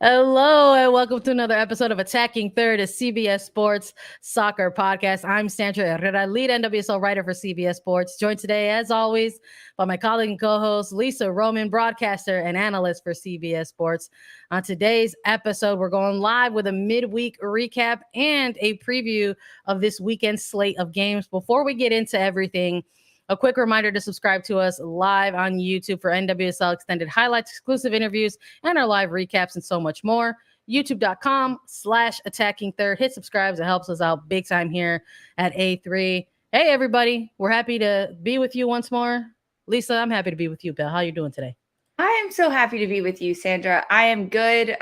Hello and welcome to another episode of Attacking Third, a CBS Sports soccer podcast. I'm Sandra Herrera, lead NWSL writer for CBS Sports, joined today, as always, by my colleague and co-host Lisa Roman, broadcaster and analyst for CBS Sports. On today's episode, we're going live with a midweek recap and a preview of this weekend's slate of games. Before we get into everything, a quick reminder to subscribe to us live on YouTube for NWSL extended highlights, exclusive interviews, and our live recaps and so much more. YouTube.com/attacking third. Hit subscribe. It helps us out big time here at A3. Hey, everybody. We're happy to be with you once more. Lisa, I'm happy to be with you, Bill. How are you doing today? I am so happy to be with you, Sandra. I am good.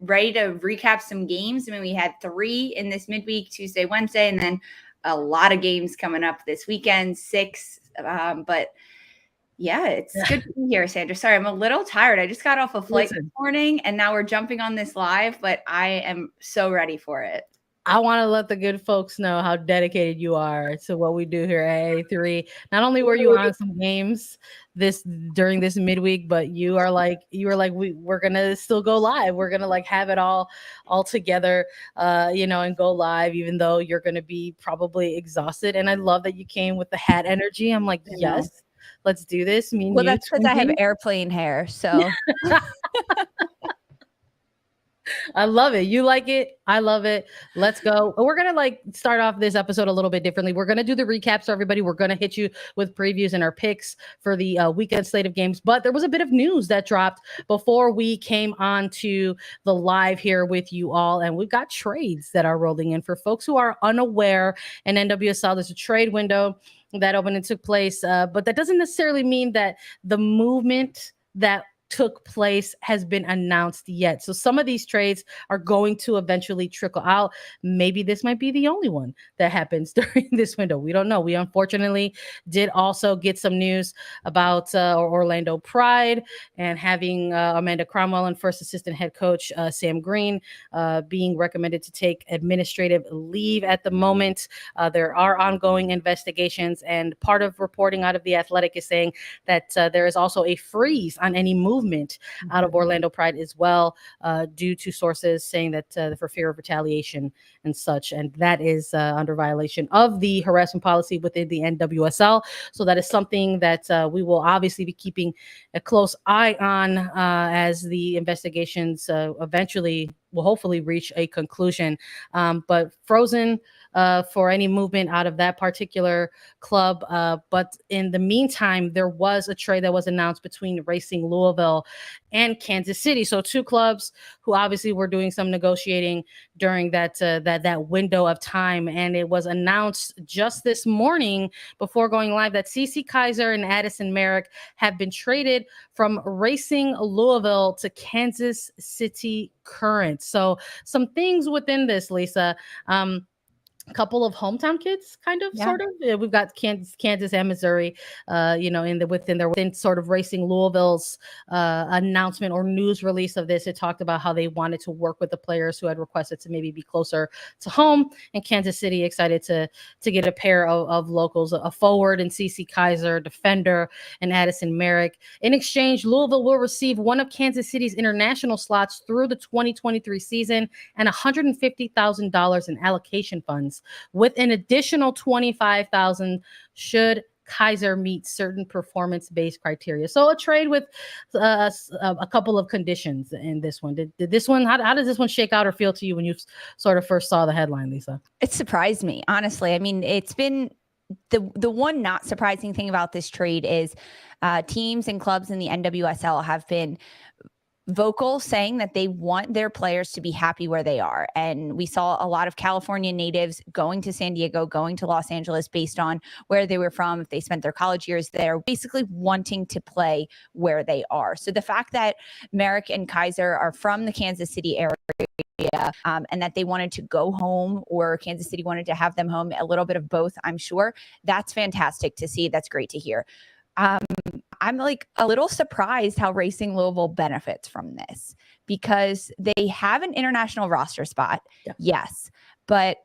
Ready to recap some games. I mean, we had 3 in this midweek, Tuesday, Wednesday, and then a lot of games coming up this weekend, 6. But yeah, it's good to be here, Sandra. Sorry, I'm a little tired. I just got off a flight this morning and now we're jumping on this live, but I am so ready for it. I want to let the good folks know how dedicated you are to what we do here at A3. Not only were you on some games during this midweek, but we're gonna still go live. We're gonna have it all together, and go live, even though you're gonna be probably exhausted. And I love that you came with the hat energy. I'm like, yes, let's do this. Well, that's because I have airplane hair, so. I love it. You like it. I love it. Let's go. We're going to start off this episode a little bit differently. We're going to do the recaps for everybody. We're going to hit you with previews and our picks for the weekend slate of games. But there was a bit of news that dropped before we came on to the live here with you all. And we've got trades that are rolling in. For folks who are unaware, in NWSL, there's a trade window that opened and took place. But that doesn't necessarily mean that the movement that took place has been announced yet. So some of these trades are going to eventually trickle out. Maybe this might be the only one that happens during this window. We don't know. We unfortunately did also get some news about Orlando Pride and having Amanda Cromwell and first assistant head coach Sam Green being recommended to take administrative leave at the moment. There are ongoing investigations, and part of reporting out of The Athletic is saying that there is also a freeze on any movement out of Orlando Pride as well, due to sources saying that for fear of retaliation and such. And that is under violation of the harassment policy within the NWSL. So that is something that we will obviously be keeping a close eye on as the investigations eventually will hopefully reach a conclusion. But frozen for any movement out of that particular club. But in the meantime, there was a trade that was announced between Racing Louisville and Kansas City. So 2 clubs who obviously were doing some negotiating during that window of time. And it was announced just this morning before going live that CeCe Kaiser and Addison Merrick have been traded from Racing Louisville to Kansas City Current. So some things within this, Lisa. A couple of hometown kids, sort of. Yeah, we've got Kansas and Missouri, within sort of Racing Louisville's announcement or news release of this. It talked about how they wanted to work with the players who had requested to maybe be closer to home. And Kansas City excited to get a pair of locals, a forward and CeCe Kaiser, defender and Addison Merrick. In exchange, Louisville will receive one of Kansas City's international slots through the 2023 season and $150,000 in allocation funds, with an additional $25,000 should Kaiser meet certain performance-based criteria. So a trade with a couple of conditions in this one. Did this one? How does this one shake out or feel to you when you sort of first saw the headline, Lisa? It surprised me, honestly. I mean, it's been the one not surprising thing about this trade is teams and clubs in the NWSL have been vocal, saying that they want their players to be happy where they are. And we saw a lot of California natives going to San Diego, going to Los Angeles based on where they were from, if they spent their college years there, basically wanting to play where they are. So the fact that Merrick and Kaiser are from the Kansas City area, and that they wanted to go home, or Kansas City wanted to have them home, a little bit of both, I'm sure. That's fantastic to see. That's great to hear. I'm a little surprised how Racing Louisville benefits from this, because they have an international roster spot. Yeah. Yes. But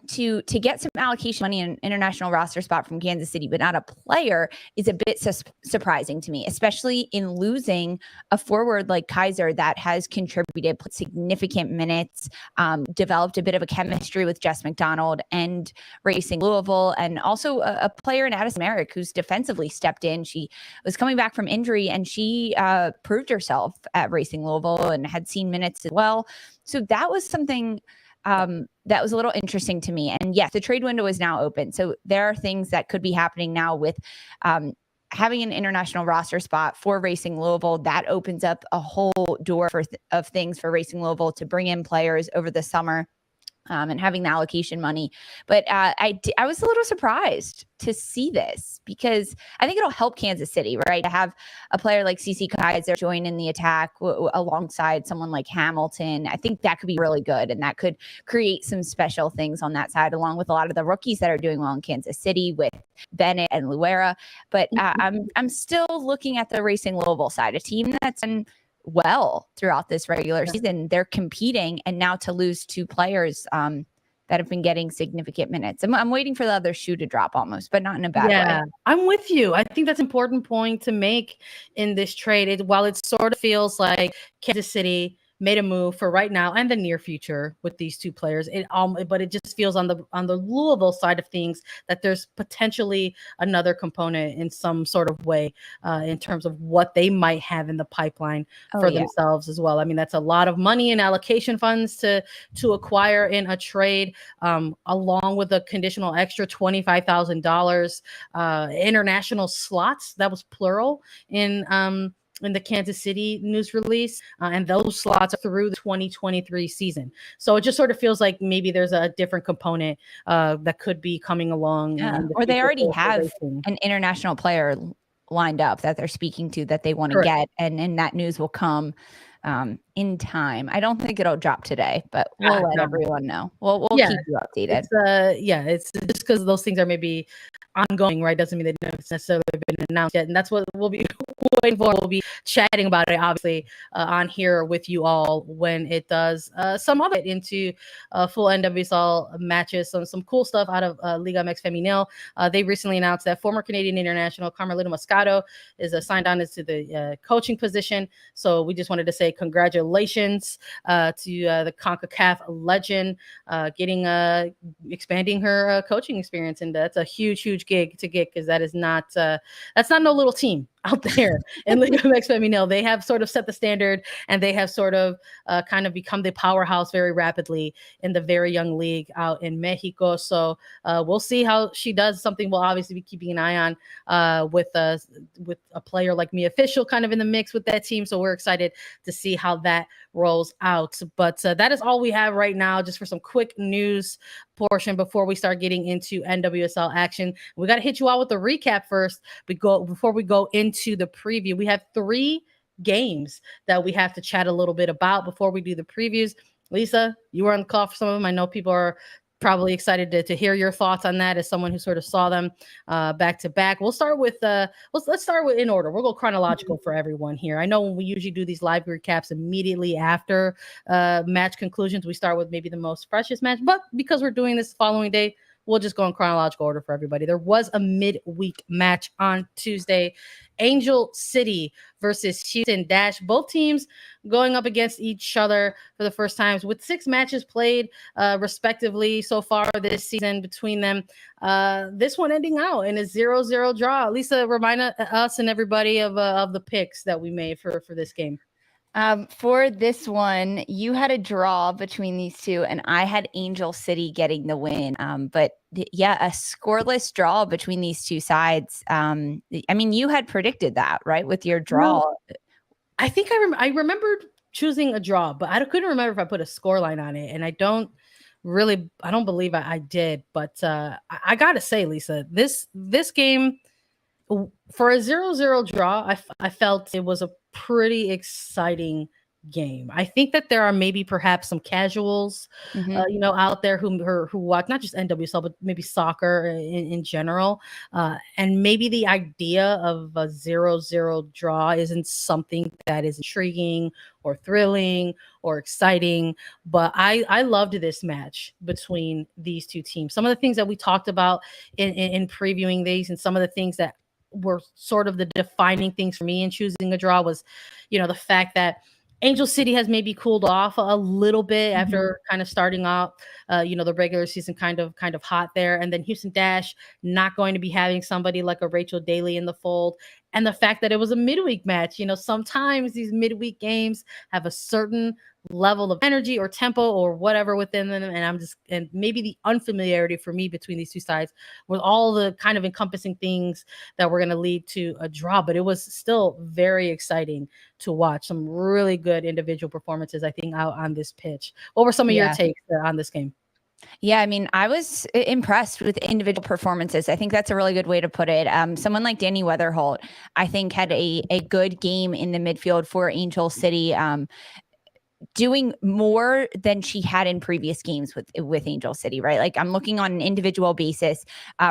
to get some allocation money in an international roster spot from Kansas City, but not a player, is a bit surprising to me, especially in losing a forward like Kaiser that has contributed, put significant minutes, developed a bit of a chemistry with Jess McDonald and Racing Louisville, and also a player in Addison Merrick who's defensively stepped in. She was coming back from injury and she proved herself at Racing Louisville and had seen minutes as well. So that was something that was a little interesting to me. And yes, the trade window is now open. So there are things that could be happening now with having an international roster spot for Racing Louisville. That opens up a whole door of things for Racing Louisville to bring in players over the summer. And having the allocation money. But I was a little surprised to see this because I think it'll help Kansas City, right? To have a player like CeCe Kaiser join in the attack alongside someone like Hamilton. I think that could be really good. And that could create some special things on that side, along with a lot of the rookies that are doing well in Kansas City with Bennett and Luera. But I'm still looking at the Racing Louisville side, a team that's been well throughout this regular season. They're competing, and now to lose two players that have been getting significant minutes. I'm waiting for the other shoe to drop almost, but not in a bad way. I'm with you. I think that's an important point to make in this trade. While it sort of feels like Kansas City made a move for right now and the near future with these two players, but it just feels on the Louisville side of things that there's potentially another component in some sort of way in terms of what they might have in the pipeline for themselves as well. I mean, that's a lot of money and allocation funds to acquire in a trade, along with a conditional extra $25,000 international slots. That was plural in the Kansas City news release, and those slots are through the 2023 season. So it just sort of feels like maybe there's a different component that could be coming along. Or they already have an international player lined up that they're speaking to that they want to get, and that news will come in time. I don't think it'll drop today, but we'll let everyone know. We'll keep you updated. It's just because those things are maybe ongoing, right? Doesn't mean they've necessarily been announced yet. And that's what we'll be waiting for. We'll be chatting about it, obviously, on here with you all when it does. Some of it into full NWSL matches, some cool stuff out of Liga MX Femenil. They recently announced that former Canadian international Carmelita Moscato is signed on to the coaching position. So we just wanted to say congratulations to the CONCACAF legend expanding her coaching experience. And that's a huge gig to get, because that's not no little team out there in Liga MX Femenil. They have sort of set the standard, and they have sort of kind of become the powerhouse very rapidly in the very young league out in Mexico. So we'll see how she does. Something we'll obviously be keeping an eye on with a player like Mia Official kind of in the mix with that team. So we're excited to see how that rolls out. But that is all we have right now, just for some quick news portion before we start getting into NWSL action. We got to hit you out with the recap first. Before we go into the preview, we have 3 games that we have to chat a little bit about before we do the previews. Lisa, you were on the call for some of them. I know people are probably excited to hear your thoughts on that as someone who sort of saw them back to back. We'll start with let's start with in order. We'll go chronological for everyone here. I know when we usually do these live recaps immediately after match conclusions, we start with maybe the most freshest match, but because we're doing this the following day, we'll just go in chronological order for everybody. There was a midweek match on Tuesday. Angel City versus Houston Dash. Both teams going up against each other for the first times with 6 matches played respectively so far this season between them. This one ending out in a 0-0 draw. Lisa, remind us and everybody of the picks that we made for this game. For this one, you had a draw between these two, and I had Angel City getting the win. But a scoreless draw between these two sides. I mean, you had predicted that, right, with your draw. No, I think I remembered choosing a draw, but I couldn't remember if I put a score line on it, and I don't believe I did. But I gotta say, Lisa, this game, for a 0-0 draw, I felt it was a pretty exciting game. I think that there are maybe perhaps some casuals, out there who watch not just NWSL but maybe soccer in general, and maybe the idea of a 0-0 draw isn't something that is intriguing or thrilling or exciting. But I loved this match between these two teams. Some of the things that we talked about in previewing these, and some of the things that were sort of the defining things for me in choosing a draw was, the fact that Angel City has maybe cooled off a little bit after kind of starting out, the regular season kind of hot there. And then Houston Dash not going to be having somebody like a Rachel Daly in the fold. And the fact that it was a midweek match, sometimes these midweek games have a certain level of energy or tempo or whatever within them. And maybe the unfamiliarity for me between these two sides with all the kind of encompassing things that were going to lead to a draw. But it was still very exciting to watch. Some really good individual performances, I think, out on this pitch. What were some of your takes on this game? Yeah, I mean, I was impressed with individual performances. I think that's a really good way to put it. Someone like Danny Weatherholt, I think, had a good game in the midfield for Angel City. Doing more than she had in previous games with Angel City, right? Like, I'm looking on an individual basis,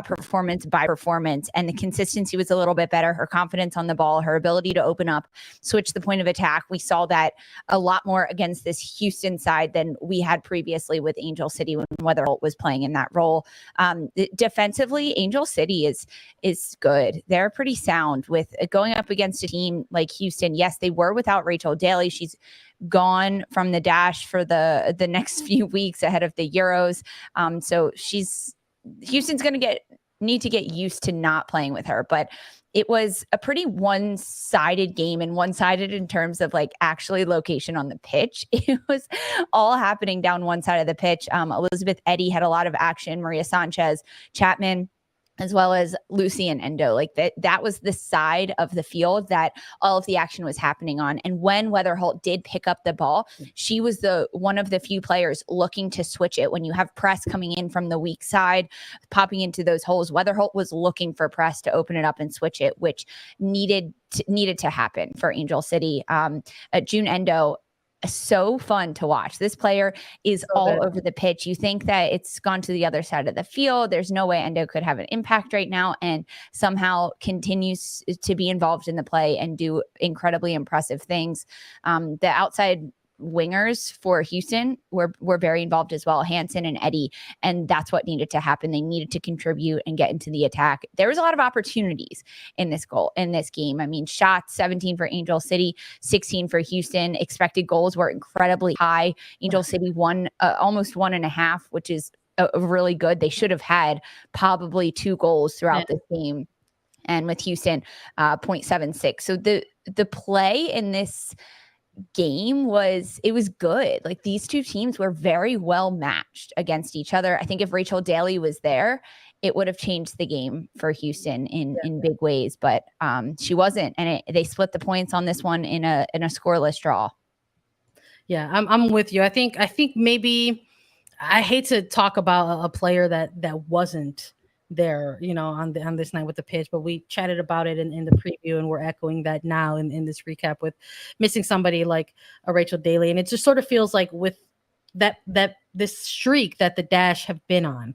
performance by performance, and the consistency was a little bit better. Her confidence on the ball, her ability to open up, switch the point of attack. We saw that a lot more against this Houston side than we had previously with Angel City when Weatherholt was playing in that role. Defensively, Angel City is good. They're pretty sound with going up against a team like Houston. Yes, they were without Rachel Daly. She's gone from the Dash for the next few weeks ahead of the Euros. So Houston's going to need to get used to not playing with her. But it was a pretty one-sided game, and one-sided in terms of like actually location on the pitch. It was all happening down one side of the pitch. Elizabeth Eddy had a lot of action. Maria Sanchez, Chapman, as well as Lucy and Endo. Like that was the side of the field that all of the action was happening on. And when Weatherholt did pick up the ball, she was one of the few players looking to switch it. When you have press coming in from the weak side, popping into those holes, Weatherholt was looking for press to open it up and switch it, which needed to happen for Angel City. June Endo, so fun to watch. This player is all over the pitch. You think that it's gone to the other side of the field. There's no way Endo could have an impact right now, and somehow continues to be involved in the play and do incredibly impressive things. The outside wingers for Houston were very involved as well, Hansen and Eddy, and that's what needed to happen. They needed to contribute and get into the attack. There was a lot of opportunities in this game. I mean, shots 17 for Angel City, 16 for Houston. Expected goals were incredibly high. Angel City won almost 1.5, which is really good. They should have had probably 2 goals throughout this game, and with Houston 0.76. So the play in this game was good. Like, these two teams were very well matched against each other. I think if Rachel Daly was there, it would have changed the game for Houston in big ways, but she wasn't, and they split the points on this one in a scoreless draw. Yeah, I'm with you. I think maybe, I hate to talk about a player that wasn't there, on this night with the pitch, but we chatted about it in the preview, and we're echoing that now in this recap with missing somebody like a Rachel Daly. And it just sort of feels like with that this streak that the Dash have been on,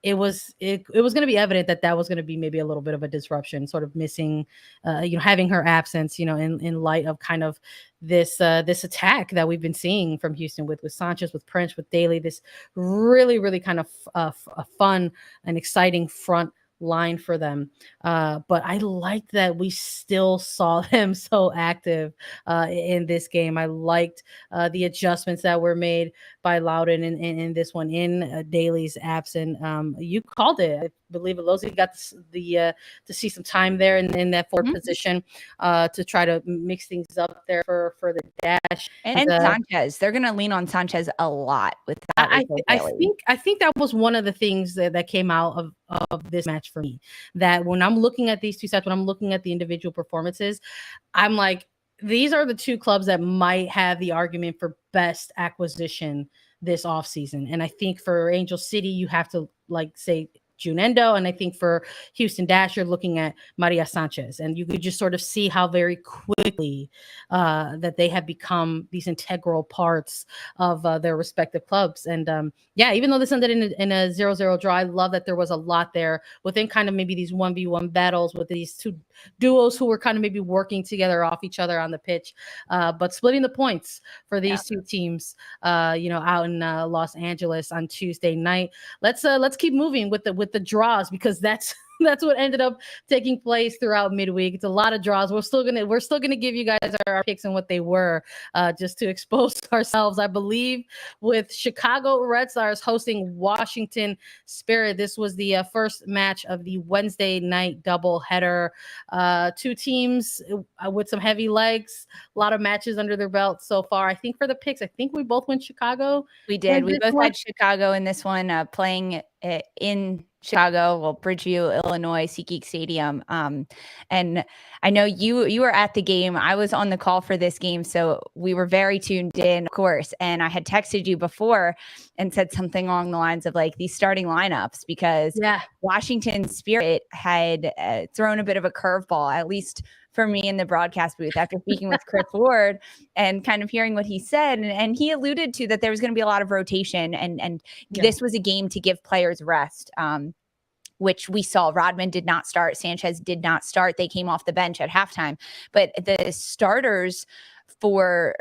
it was going to be evident that was going to be maybe a little bit of a disruption, sort of missing, having her absence, in light of kind of this attack that we've been seeing from Houston with Sanchez, with Prince, with Daly, this really, really kind of a fun and exciting front line for them. But I liked that we still saw them so active in this game. I liked the adjustments that were made by Loudon in this one, in Daly's absence. You called it. I believe Elosi got to see some time there in that forward position to try to mix things up there for the Dash. And Sanchez, they're going to lean on Sanchez a lot with that. I think that was one of the things that came out of this match for me, that when I'm looking at these two sets, when I'm looking at the individual performances, I'm like, these are the two clubs that might have the argument for best acquisition this offseason. And I think for Angel City, you have to say June Endo. And I think for Houston Dash, you're looking at Maria Sanchez. And you could just sort of see how very quickly that they have become these integral parts of their respective clubs. And even though this ended in a 0-0 draw, I love that there was a lot there within kind of maybe these 1v1 battles with these two duos who were kind of maybe working together off each other on the pitch, but splitting the points for these two teams, out in Los Angeles on Tuesday night. Let's keep moving with the draws, because that's what ended up taking place throughout midweek. It's a lot of draws. We're still gonna give you guys our picks and what they were, just to expose ourselves. I believe with Chicago Red Stars hosting Washington Spirit. This was the first match of the Wednesday night doubleheader. Two teams with some heavy legs, a lot of matches under their belt so far. I think for the picks, I think we both went Chicago. We did. We both had Chicago in this one, playing in Chicago, Bridgeview, Illinois, SeatGeek Stadium. And I know you were at the game. I was on the call for this game, so we were very tuned in, of course. And I had texted you before and said something along the lines of like these starting lineups, because Washington Spirit had thrown a bit of a curveball, at least for me in the broadcast booth, after speaking with Chris Ward and kind of hearing what he said. And he alluded to that there was going to be a lot of rotation, and this was a game to give players rest, which we saw. Rodman did not start. Sanchez did not start. They came off the bench at halftime. But the starters for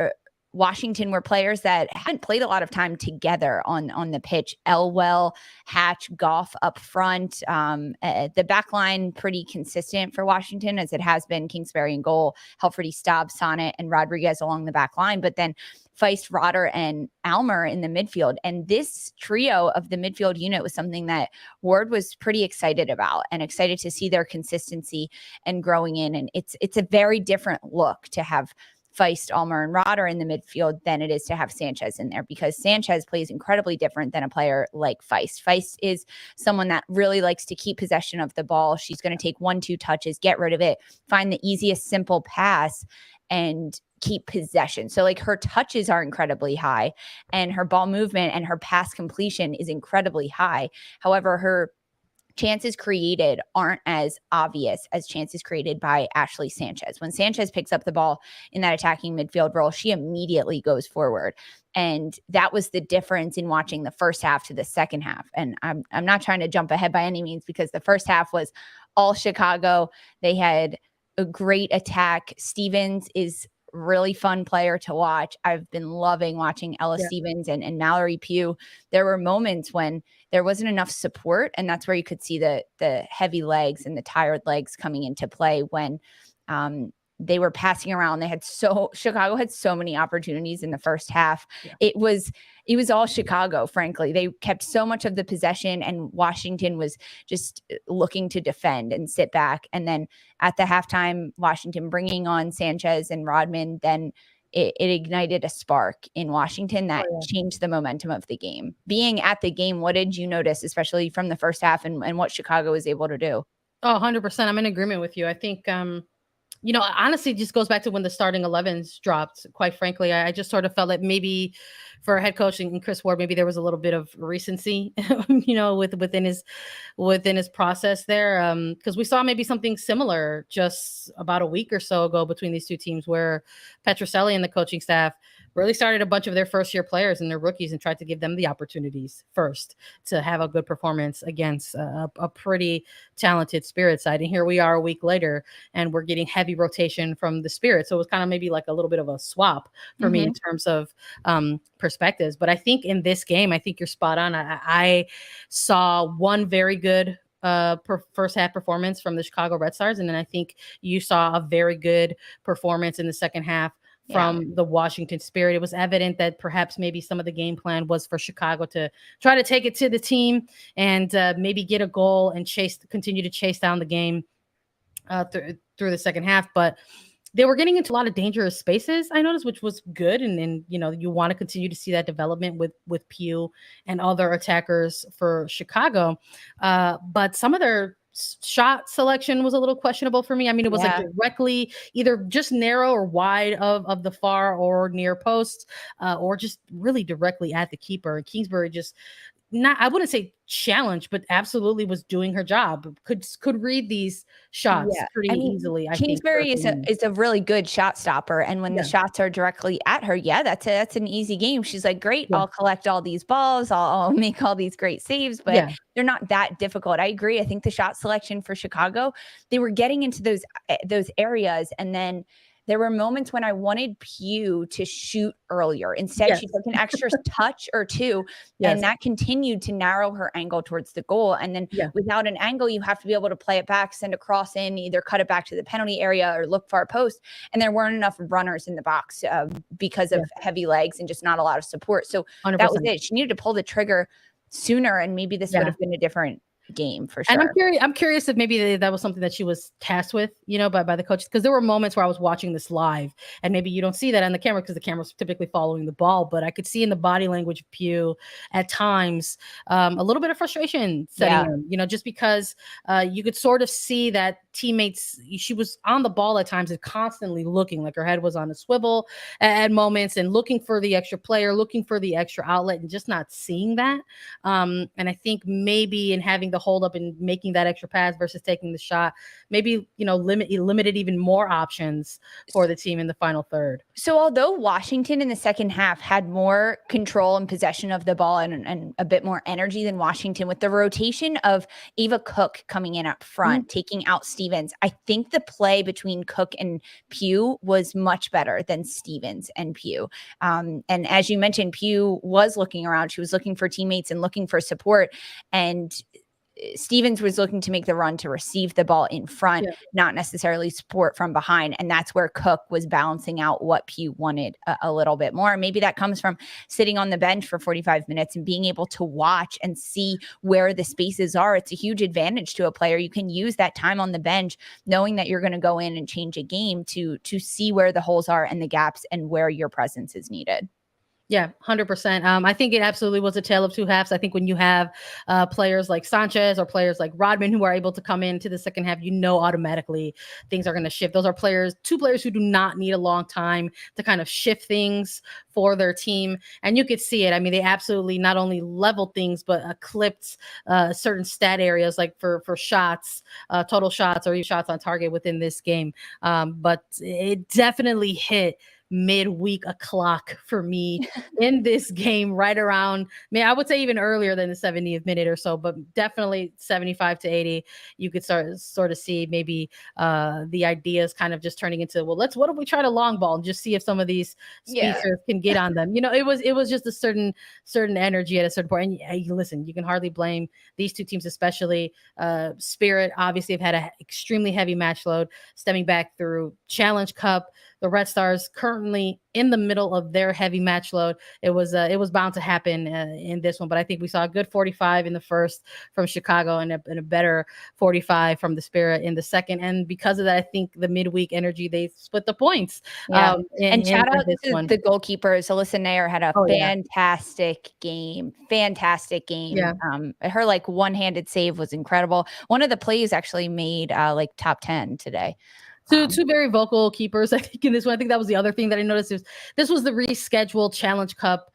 Washington were players that hadn't played a lot of time together on the pitch. Elwell, Hatch, Goff up front. The back line pretty consistent for Washington, as it has been. Kingsbury in goal, Helfrey, Staub, Sonnet, and Rodriguez along the back line. But then Feist, Rotter, and Almer in the midfield. And this trio of the midfield unit was something that Ward was pretty excited about, and excited to see their consistency and growing in. And it's a very different look to have Feist, Almer, and Rotter in the midfield than it is to have Sanchez in there, because Sanchez plays incredibly different than a player like Feist. Feist is someone that really likes to keep possession of the ball. She's going to take 1-2 touches, get rid of it, find the easiest simple pass, and keep possession. So like her touches are incredibly high, and her ball movement and her pass completion is incredibly high. However, her chances created aren't as obvious as chances created by Ashley Sanchez. When Sanchez picks up the ball in that attacking midfield role, she immediately goes forward. And that was the difference in watching the first half to the second half. And I'm not trying to jump ahead by any means, because the first half was all Chicago. They had a great attack. Stevens is really fun player to watch. I've been loving watching Ella Stevens and Mallory Pugh. There were moments when there wasn't enough support, and that's where you could see the heavy legs and the tired legs coming into play when they were passing around. Chicago had so many opportunities in the first half. Yeah. It was all Chicago, frankly. They kept so much of the possession, and Washington was just looking to defend and sit back. And then at the halftime, Washington bringing on Sanchez and Rodman, then it ignited a spark in Washington that changed the momentum of the game. Being at the game, what did you notice, especially from the first half, and what Chicago was able to do? Oh, 100%. I'm in agreement with you. I think, honestly, it just goes back to when the starting 11s dropped. Quite frankly, I just sort of felt that maybe for head coach and Chris Ward, maybe there was a little bit of recency, within his process there. Because we saw maybe something similar just about a week or so ago between these two teams, where Petroselli and the coaching staff really started a bunch of their first year players and their rookies and tried to give them the opportunities first to have a good performance against a pretty talented Spirit side. And here we are a week later, and we're getting heavy rotation from the Spirit. So it was kind of maybe like a little bit of a swap for me in terms of perspectives. But I think in this game, I think you're spot on. I saw one very good first half performance from the Chicago Red Stars. And then I think you saw a very good performance in the second half from the Washington Spirit. It was evident that perhaps maybe some of the game plan was for Chicago to try to take it to the team and maybe get a goal and continue to chase down the game through the second half. But they were getting into a lot of dangerous spaces, I noticed, which was good. And you want to continue to see that development with Pugh and other attackers for Chicago. But some of their shot selection was a little questionable for me. I mean, it was like directly either just narrow or wide of the far or near post, or just really directly at the keeper. And Kingsbury just I wouldn't say challenged, but absolutely was doing her job. Could read these shots pretty easily. I think Kingsbury is a really good shot stopper, and when the shots are directly at her, that's an easy game. She's like, great, I'll collect all these balls, I'll make all these great saves, but they're not that difficult. I agree. I think the shot selection for Chicago, they were getting into those areas, and then there were moments when I wanted Pugh to shoot earlier. Instead, she took an extra touch or two, and that continued to narrow her angle towards the goal. And then without an angle, you have to be able to play it back, send a cross in, either cut it back to the penalty area or look for a post. And there weren't enough runners in the box because of heavy legs and just not a lot of support. So 100%. That was it. She needed to pull the trigger sooner, and maybe this would have been a different game for sure. And I'm curious if maybe that was something that she was tasked with, by the coaches, because there were moments where I was watching this live, and maybe you don't see that on the camera because the camera's typically following the ball, but I could see in the body language of Pugh at times a little bit of frustration setting in, just because you could sort of see that teammates, she was on the ball at times and constantly looking, like her head was on a swivel at moments, and looking for the extra player, looking for the extra outlet, and just not seeing that. And I think maybe in having the hold up and making that extra pass versus taking the shot, maybe limited even more options for the team in the final third. So although Washington in the second half had more control and possession of the ball and a bit more energy than Washington, with the rotation of Ava Cook coming in up front, taking out Stevens, I think the play between Cook and Pugh was much better than Stevens and Pugh. And as you mentioned, Pugh was looking around. She was looking for teammates and looking for support, and Stevens was looking to make the run to receive the ball in front, not necessarily support from behind. And that's where Cook was balancing out what Pugh wanted a little bit more. Maybe that comes from sitting on the bench for 45 minutes and being able to watch and see where the spaces are. It's a huge advantage to a player. You can use that time on the bench, knowing that you're going to go in and change a game, to see where the holes are and the gaps and where your presence is needed. Yeah, 100%. I think it absolutely was a tale of two halves. I think when you have players like Sanchez or players like Rodman who are able to come into the second half, automatically things are going to shift. Those are two players who do not need a long time to kind of shift things for their team. And you could see it. I mean, they absolutely not only leveled things, but clipped certain stat areas, like for shots, total shots, or even shots on target within this game. But it definitely hit midweek o'clock for me in this game, right around, I would say even earlier than the 70th minute or so, but definitely 75 to 80. You could sort of see maybe the ideas kind of just turning into, what if we try to long ball and just see if some of these speedsters can get on them. It was just a certain energy at a certain point. And listen, you can hardly blame these two teams, especially Spirit. Obviously, have had an extremely heavy match load stemming back through Challenge Cup. The Red Stars currently in the middle of their heavy match load. It was bound to happen in this one, but I think we saw a good 45 in the first from Chicago and a better 45 from the Spirit in the second. And because of that, I think the midweek energy, they split the points. And shout out to the goalkeepers. Alyssa Nair had a fantastic game. Yeah. Her one-handed save was incredible. One of the plays actually made top 10 today. Two very vocal keepers, I think, in this one. I think that was the other thing that I noticed. This was the rescheduled Challenge Cup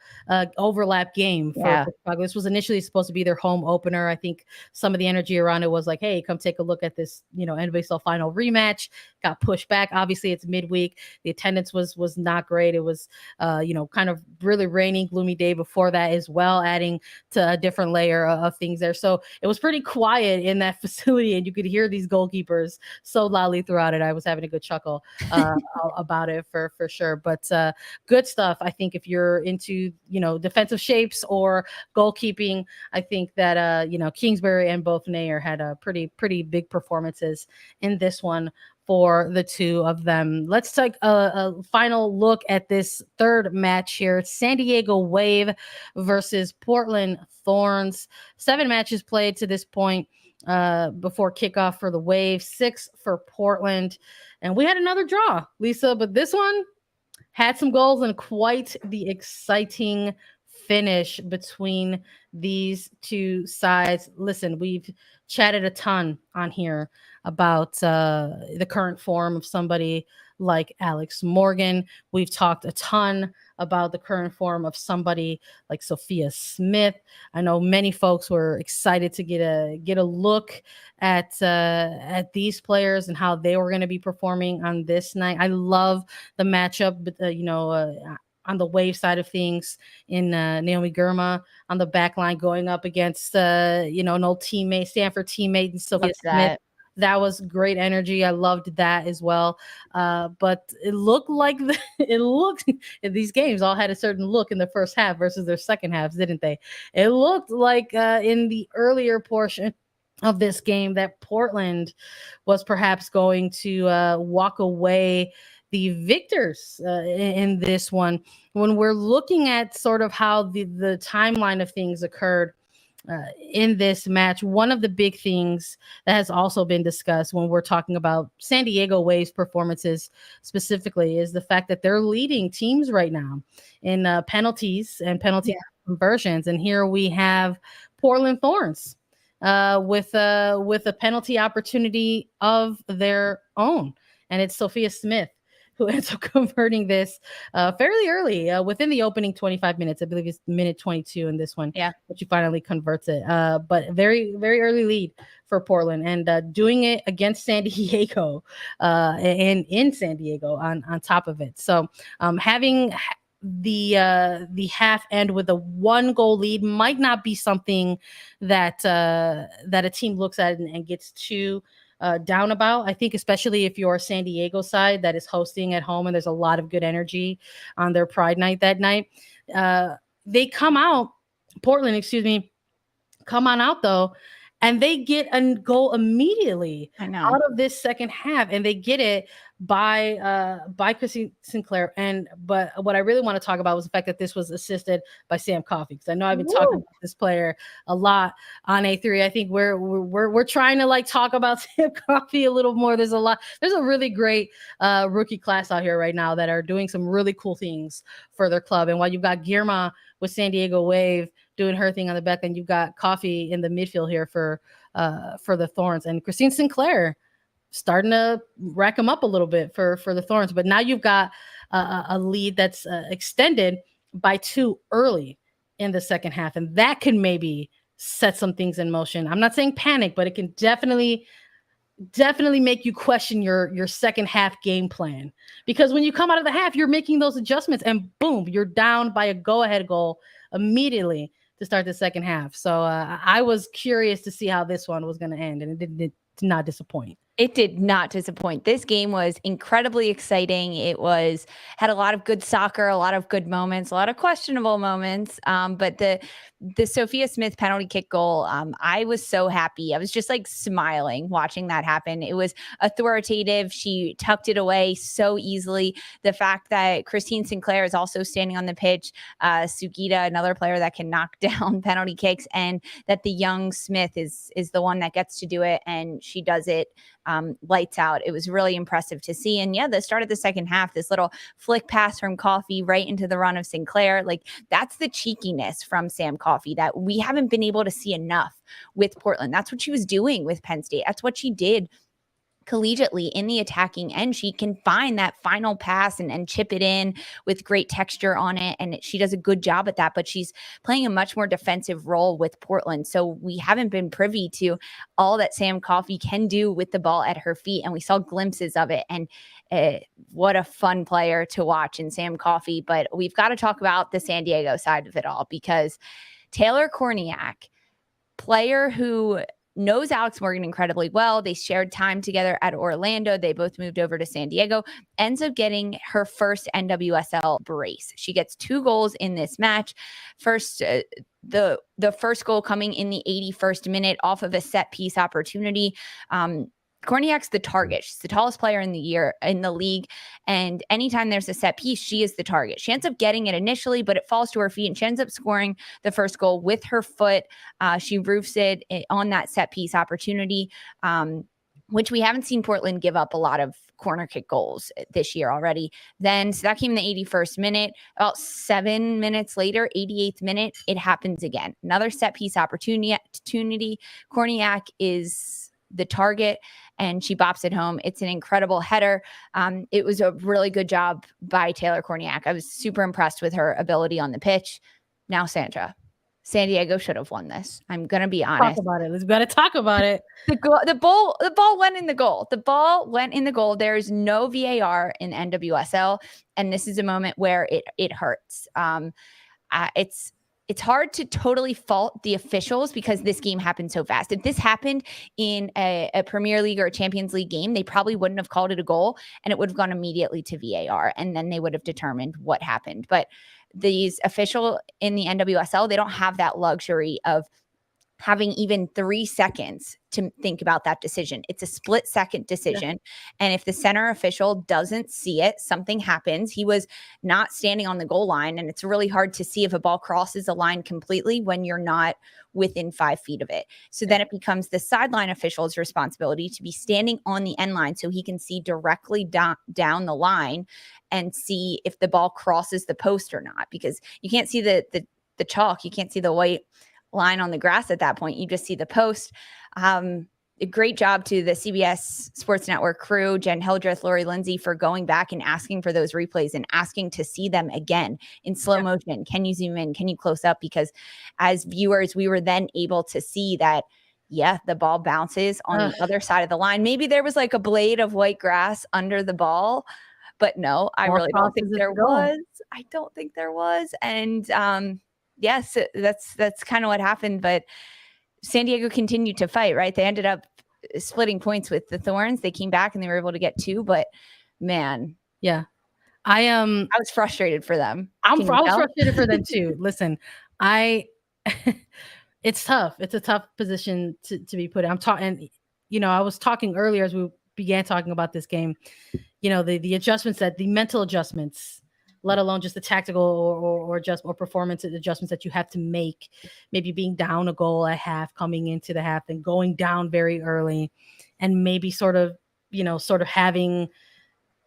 overlap game for Chicago. This was initially supposed to be their home opener. I think some of the energy around it was like, hey, come take a look at this, NWSL final rematch. Got pushed back. Obviously, it's midweek. The attendance was not great. It was, kind of really rainy, gloomy day before that as well, adding to a different layer of things there. So it was pretty quiet in that facility, and you could hear these goalkeepers so loudly throughout it. I was having a good chuckle about it for sure. But good stuff. I think if you're into, defensive shapes or goalkeeping, I think that, Kingsbury and both Nair had a pretty big performances in this one for the two of them. Let's take a final look at this third match here. San Diego Wave versus Portland Thorns. 7 matches played to this point before kickoff for the Wave, 6 for Portland. And we had another draw, Lisa, but this one had some goals and quite the exciting finish between these two sides. Listen, we've chatted a ton on here about the current form of somebody like Alex Morgan. We've talked a ton about the current form of somebody like Sophia Smith. I know many folks were excited to get a look at these players and how they were going to be performing on this night. I love the matchup, on the Wave side of things in Naomi Girma on the back line going up against an old teammate, Stanford teammate, and Sophia Smith. That was great energy. I loved that as well. But it looked like these games all had a certain look in the first half versus their second halves, didn't they? It looked like in the earlier portion of this game that Portland was perhaps going to walk away the victors in this one. When we're looking at sort of how the timeline of things occurred in this match, one of the big things that has also been discussed when we're talking about San Diego Wave's performances specifically is the fact that they're leading teams right now in penalties and penalty conversions. And here we have Portland Thorns with a penalty opportunity of their own. And it's Sophia Smith who ends up converting this fairly early within the opening 25 minutes. I believe it's minute 22 in this one. Yeah. But she finally converts it. But very, very early lead for Portland, and doing it against San Diego and in San Diego on top of it. So having the half end with a 1-goal lead might not be something that a team looks at and gets too down about. I think especially if you're San Diego side that is hosting at home and there's a lot of good energy on their Pride night that night. They come out, Portland, come on out though, and they get a goal immediately out of this second half, and they get it by Christine Sinclair. But what I really want to talk about was the fact that this was assisted by Sam Coffey, because I know I've been talking about this player a lot on A3. I think we're trying to talk about Sam Coffey a little more. There's a really great rookie class out here right now that are doing some really cool things for their club. And while you've got Girma with San Diego Wave doing her thing on the back, and you've got Coffey in the midfield here for the Thorns, and Christine Sinclair starting to rack them up a little bit for the Thorns. But now you've got a lead that's extended by 2 early in the second half, and that can maybe set some things in motion. I'm not saying panic, but it can definitely make you question your second half game plan, because when you come out of the half, you're making those adjustments, and boom, you're down by a go-ahead goal immediately to start the second half. So I was curious to see how this one was going to end, and it did not disappoint. It did not disappoint. This game was incredibly exciting. It had a lot of good soccer, a lot of good moments, a lot of questionable moments. But the Sophia Smith penalty kick goal, I was so happy. I was just smiling watching that happen. It was authoritative. She tucked it away so easily. The fact that Christine Sinclair is also standing on the pitch, Sugita, another player that can knock down penalty kicks, and that the young Smith is the one that gets to do it, and she does it lights out. It was really impressive to see. And the start of the second half, this little flick pass from Coffey right into the run of Sinclair, that's the cheekiness from Sam Coffey that we haven't been able to see enough with Portland. That's what she was doing with Penn State. That's what she did collegiately in the attacking end. She can find that final pass and chip it in with great texture on it, and she does a good job at that, but she's playing a much more defensive role with Portland. So we haven't been privy to all that Sam Coffey can do with the ball at her feet, and we saw glimpses of it, and what a fun player to watch in Sam Coffey. But we've got to talk about the San Diego side of it all, because Taylor Korniak, player who knows Alex Morgan incredibly well. They shared time together at Orlando. They both moved over to San Diego. Ends up getting her first NWSL brace. She gets 2 goals in this match. First, the first goal coming in the 81st minute off of a set piece opportunity. Korniak's the target. She's the tallest player in the league. And anytime there's a set piece, she is the target. She ends up getting it initially, but it falls to her feet, and she ends up scoring the first goal with her foot. She roofs it on that set piece opportunity, which we haven't seen Portland give up a lot of corner kick goals this year already. So that came in the 81st minute. About 7 minutes later, 88th minute, it happens again. Another set piece opportunity. Korniak is the target and she bops it home. It's an incredible header. It was a really good job by Taylor Korniak. I was super impressed with her ability on the pitch. Now, Sandra, San Diego should have won this. I'm going to be honest. Talk about it. Let's gotta talk about it. The ball went in the goal. The ball went in the goal. There's no VAR in NWSL. And this is a moment where it hurts. It's hard to totally fault the officials because this game happened so fast. If this happened in a Premier League or a Champions League game, they probably wouldn't have called it a goal and it would have gone immediately to VAR and then they would have determined what happened. But these officials in the NWSL, they don't have that luxury of having even 3 seconds to think about that decision. It's a split second decision. Yeah. And if the center official doesn't see it, something happens. He was not standing on the goal line. And it's really hard to see if a ball crosses a line completely when you're not within 5 feet of it. So then it becomes the sideline official's responsibility to be standing on the end line so he can see directly down the line and see if the ball crosses the post or not, because you can't see the chalk. You can't see the white line on the grass at that point. You just see the post. A great job to the CBS Sports Network crew, Jen Hildreth, Lori Lindsay, for going back and asking for those replays and asking to see them again in slow motion. Can you zoom in? Can you close up? Because as viewers, we were then able to see that, the ball bounces on the other side of the line. Maybe there was like a blade of white grass under the ball, but no, I really don't think there was. I don't think there was. And yes, that's kind of what happened. But San Diego continued to fight, right? They ended up splitting points with the Thorns. They came back and they were able to get 2. But man, I was frustrated for them. I was frustrated for them too. Listen, it's tough. It's a tough position to be put in. I'm talking, I was talking earlier as we began talking about this game, the adjustments, the mental adjustments, let alone just the tactical or performance adjustments that you have to make, maybe being down a goal at half, coming into the half and going down very early, and maybe sort of having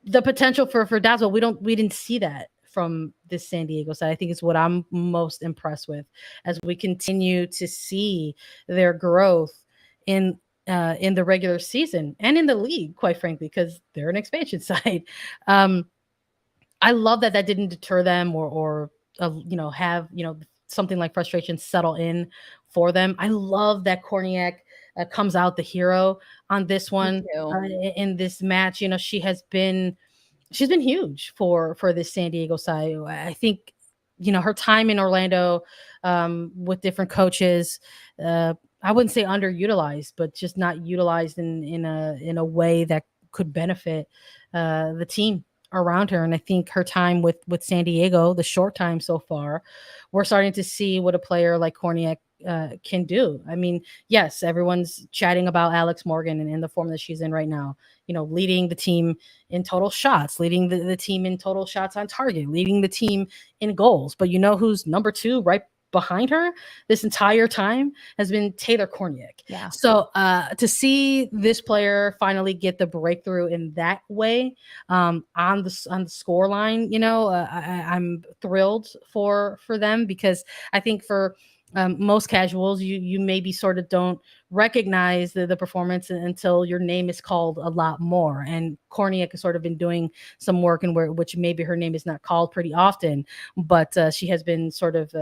the potential for doubts. But we didn't see that from this San Diego side. I think it's what I'm most impressed with as we continue to see their growth in the regular season and in the league, quite frankly, because they're an expansion side. I love that didn't deter them or have something like frustration settle in for them. I love that Korniak comes out the hero on this one in this match. She's been huge for this San Diego side. I think her time in Orlando with different coaches, I wouldn't say underutilized, but just not utilized in a way that could benefit the team around her. And I think her time with San Diego, the short time so far, we're starting to see what a player like Korniak can do. I mean, yes, everyone's chatting about Alex Morgan and in the form that she's in right now, leading the team in total shots, leading the team in total shots on target, leading the team in goals. But who's number 2 right behind her this entire time has been Taylor Korniak. Yeah. So to see this player finally get the breakthrough in that way on the score line, I'm thrilled for them, because I think for most casuals, you maybe sort of don't recognize the performance until your name is called a lot more. And Korniak has sort of been doing some work in which maybe her name is not called pretty often, but she has been sort of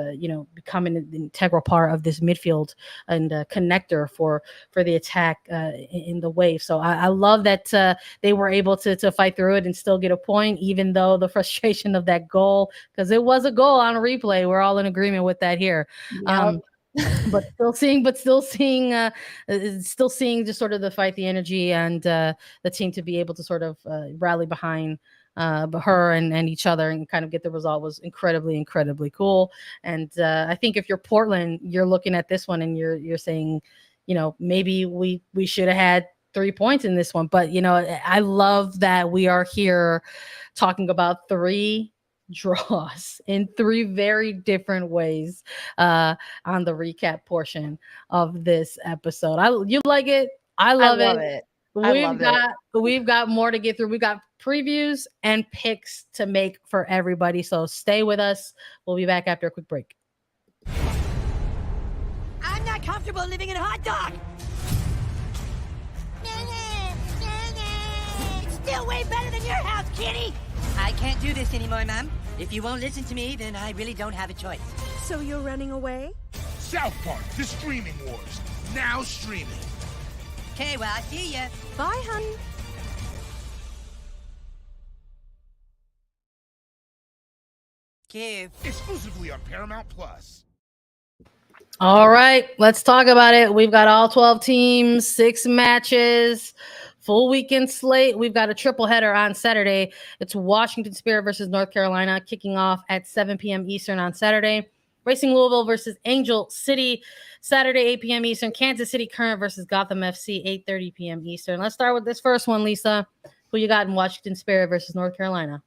becoming an integral part of this midfield and connector for the attack in the Wave. So I love that they were able to fight through it and still get a point, even though the frustration of that goal, because it was a goal on a replay. We're all in agreement with that here. Yep. But still seeing just sort of the fight, the energy, and the team to be able to sort of rally behind her and each other and kind of get the result was incredibly, incredibly cool. And I think if you're Portland, you're looking at this one and you're saying, maybe we should have had 3 points in this one. But, I love that we are here talking about 3 draws in 3 very different ways on the recap portion of this episode. You like it? I love it. We've got more to get through. We've got previews and picks to make for everybody. So stay with us. We'll be back after a quick break. I'm not comfortable living in a hot dog. feel way better than your house, kitty. I can't do this anymore, Mom. If you won't listen to me, then I really don't have a choice. So you're running away? South Park, The Streaming Wars, now streaming. Okay, well, I'll see ya. Bye, honey. Cute. Exclusively on Paramount Plus. All right, let's talk about it. We've got all 12 teams, 6 matches, full weekend slate. We've got a triple header on Saturday. It's Washington Spirit versus North Carolina, kicking off at 7 p.m. Eastern on Saturday. Racing Louisville versus Angel City, Saturday, 8 p.m. Eastern. Kansas City Current versus Gotham FC, 8:30 p.m. Eastern. Let's start with this first one, Lisa. Who you got in Washington Spirit versus North Carolina?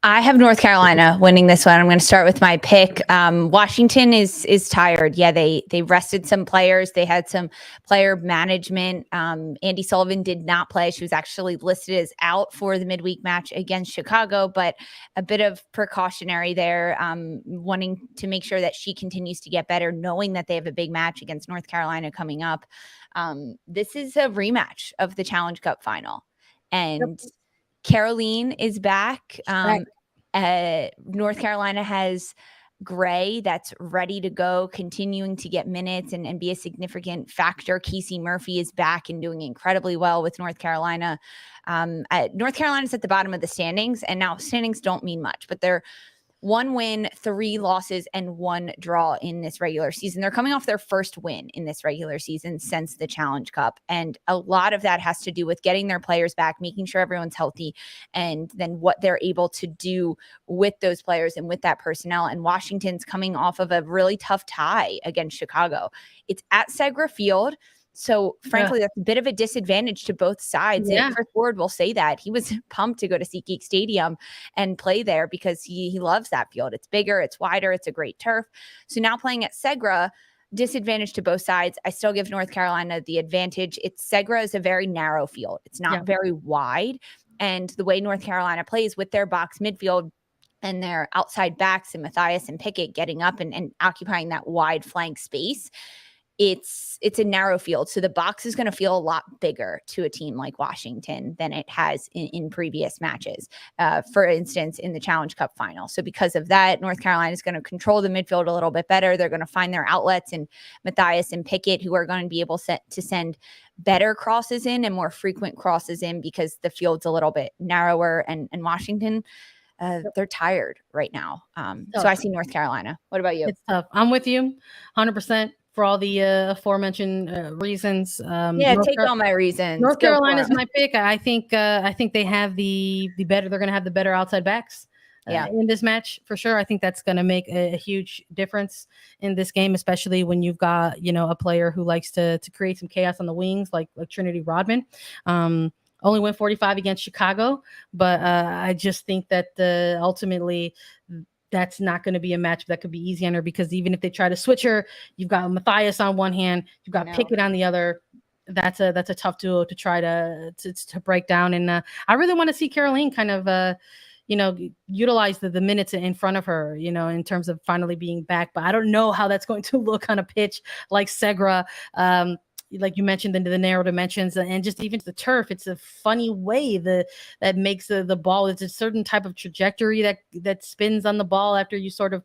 I have North Carolina winning this one. I'm going to start with my pick. Washington is tired. Yeah, they rested some players. They had some player management. Andy Sullivan did not play. She was actually listed as out for the midweek match against Chicago, but a bit of precautionary there, wanting to make sure that she continues to get better, knowing that they have a big match against North Carolina coming up. This is a rematch of the Challenge Cup final. And Caroline is back. North Carolina has Gray that's ready to go, continuing to get minutes and be a significant factor. Casey Murphy is back and doing incredibly well with North Carolina. North Carolina's at the bottom of the standings, and now standings don't mean much, but they're 1 win, 3 losses, and 1 draw in this regular season. They're coming off their first win in this regular season since the Challenge Cup. And a lot of that has to do with getting their players back, making sure everyone's healthy, and then what they're able to do with those players and with that personnel. And Washington's coming off of a really tough tie against Chicago. It's at Segra Field. So frankly, that's a bit of a disadvantage to both sides. Yeah. Chris Ward will say that. He was pumped to go to SeatGeek Stadium and play there because he loves that field. It's bigger, it's wider, it's a great turf. So now playing at Segra, disadvantage to both sides. I still give North Carolina the advantage. Segra is a very narrow field. It's not very wide. And the way North Carolina plays with their box midfield and their outside backs and Matthias and Pickett getting up and occupying that wide flank space, it's a narrow field. So the box is going to feel a lot bigger to a team like Washington than it has in previous matches, for instance, in the Challenge Cup final. So because of that, North Carolina is going to control the midfield a little bit better. They're going to find their outlets in Matthias and Pickett, who are going to be able to send better crosses in and more frequent crosses in because the field's a little bit narrower. And Washington, they're tired right now. So I see North Carolina. What about you? It's tough. I'm with you 100%. For all the aforementioned reasons. Take all my reasons. North Carolina is my pick. I think they have the better. They're going to have the better outside backs in this match for sure. I think that's going to make a huge difference in this game, especially when you've got a player who likes to create some chaos on the wings, like Trinity Rodman. Only went 45 against Chicago, but I just think that ultimately that's not going to be a match that could be easy on her, because even if they try to switch her, you've got Matthias on one hand, you've got Pickett on the other. That's a tough duo to try to break down. And I really want to see Caroline kind of, utilize the minutes in front of her, in terms of finally being back. But I don't know how that's going to look on a pitch like Segra. Like you mentioned, into the narrow dimensions and just even the turf. It's a funny way that makes the ball. It's a certain type of trajectory that spins on the ball after you sort of